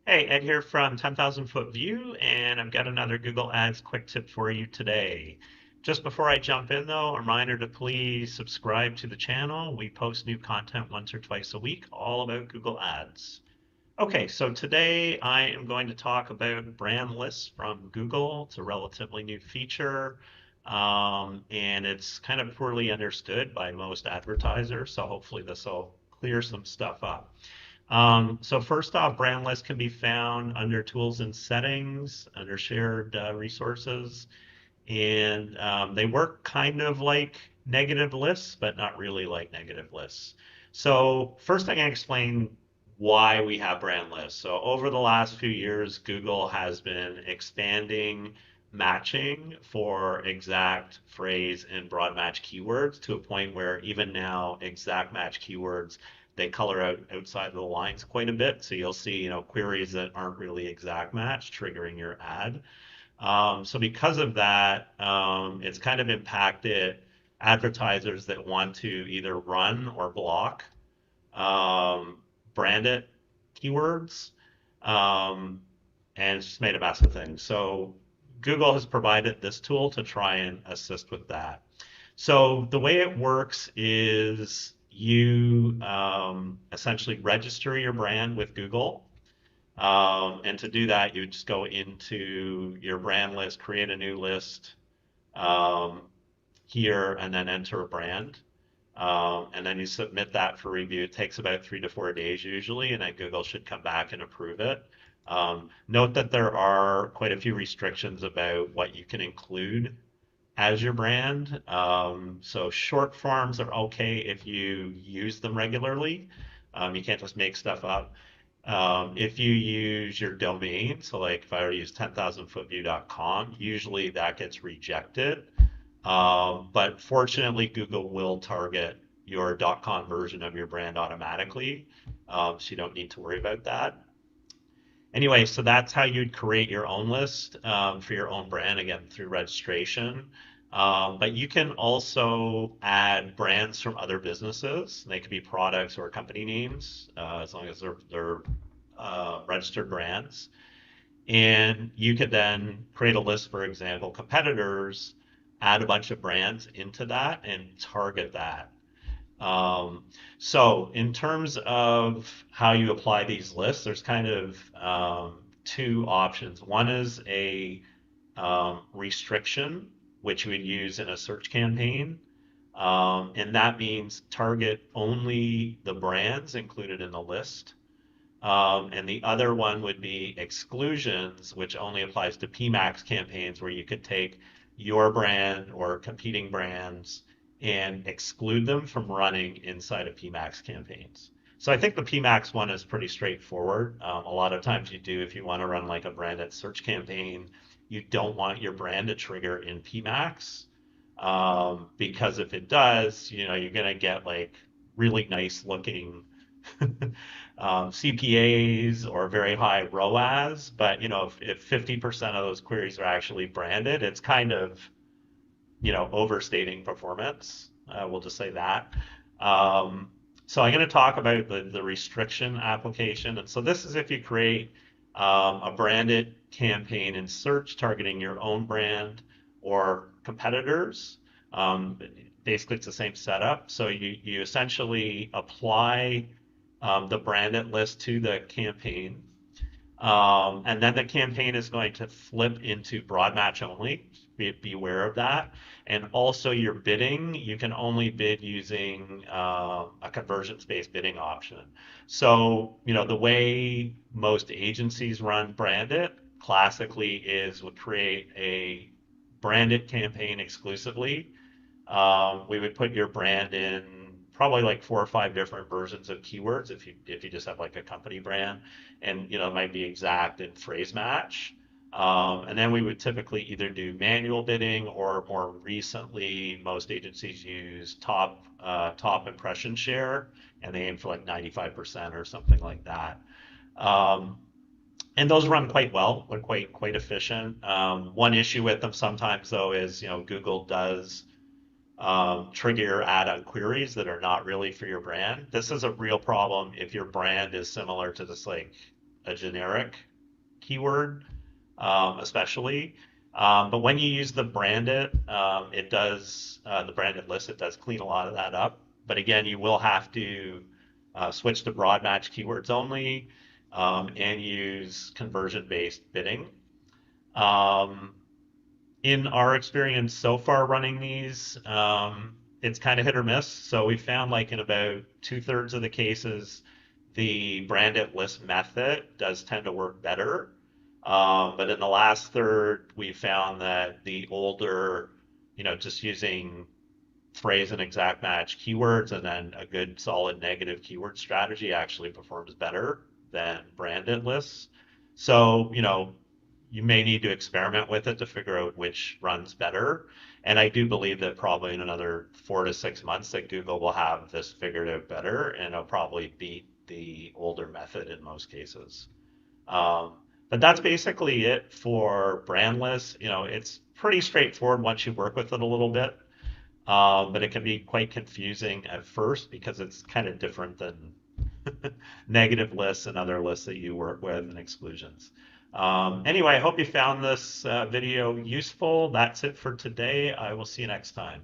Hey, Ed here from 10,000 Foot View, and I've got another Google Ads quick tip for you today. Just before I jump in, though, a reminder to please subscribe to the channel. We post new content once or twice a week, all about Google Ads. Okay, so today I am going to talk about brand lists from Google. It's a relatively new feature, and it's kind of poorly understood by most advertisers, so hopefully this will clear some stuff up. So first off, brand lists can be found under tools and settings, under shared resources, and they work kind of like negative lists, but not really like negative lists. So first I can explain why we have brand lists. So over the last few years, Google has been expanding matching for exact phrase and broad match keywords to a point where even now exact match keywords they color out outside of the lines quite a bit. So you'll see, queries that aren't really exact match triggering your ad. So because of that, it's kind of impacted advertisers that want to either run or block um, branded keywords, um, and it's just made a mess of things. So Google has provided this tool to try and assist with that. So the way it works is you essentially register your brand with Google. And to do that, you just go into your brand list, create a new list um, here, and then enter a brand. And then you submit that for review. It takes about 3 to 4 days usually, and then Google should come back and approve it. Note that there are quite a few restrictions about what you can include as your brand. So short forms are okay if you use them regularly. You can't just make stuff up. If you use your domain, so like if I were to use 10,000footview.com, usually that gets rejected. But fortunately, Google will target your .com version of your brand automatically, so you don't need to worry about that. Anyway, so that's how you'd create your own list for your own brand, again, through registration. But you can also add brands from other businesses. They could be products or company names, as long as they're registered brands. And you could then create a list, for example, competitors, add a bunch of brands into that and target that. Um, so in terms of how you apply these lists, there's kind of two options. One is a restriction, which you would use in a search campaign. And that means target only the brands included in the list. And the other one would be exclusions, which only applies to PMAX campaigns where you could take your brand or competing brands and exclude them from running inside of PMAX campaigns. So I think the PMAX one is pretty straightforward. A lot of times you do, if you want to run like a branded search campaign, you don't want your brand to trigger in PMAX, because if it does, you're going to get like really nice looking CPAs or very high ROAS, but if 50% of those queries are actually branded, it's kind of overstating performance. We'll just say that. Um, so I'm going to talk about the restriction application, and so this is if you create a branded campaign in search targeting your own brand or competitors. Um, Basically, it's the same setup. So you essentially apply the branded list to the campaign. And then the campaign is going to flip into broad match only. Be aware of that. And also your bidding, you can only bid using a conversions-based bidding option. So, the way most agencies run branded classically is would create a branded campaign exclusively. We would put your brand in probably like 4 or 5 different versions of keywords if you just have like a company brand, and it might be exact and phrase match. And then we would typically either do manual bidding or more recently, most agencies use top impression share, and they aim for like 95% or something like that. Um, and those run quite well. They're quite efficient. One issue with them sometimes though is Google does trigger your ad on queries that are not really for your brand. This is a real problem if your brand is similar to this like a generic keyword, especially. But when you use the branded, it does the branded list. It does clean a lot of that up. But again, you will have to switch to broad match keywords only and use conversion-based bidding. Um, in our experience so far running these, it's kind of hit or miss. So we found like in about 2/3 of the cases, the branded list method does tend to work better. But in the last third, we found that the older, just using phrase and exact match keywords and then a good solid negative keyword strategy actually performs better than branded lists. So, you may need to experiment with it to figure out which runs better. And I do believe that probably in another 4 to 6 months that Google will have this figured out better and it'll probably beat the older method in most cases. Um, but that's basically it for brand lists. It's pretty straightforward once you work with it a little bit. But it can be quite confusing at first because it's kind of different than negative lists and other lists that you work with and exclusions. Anyway, I hope you found this video useful. That's it for today. I will see you next time.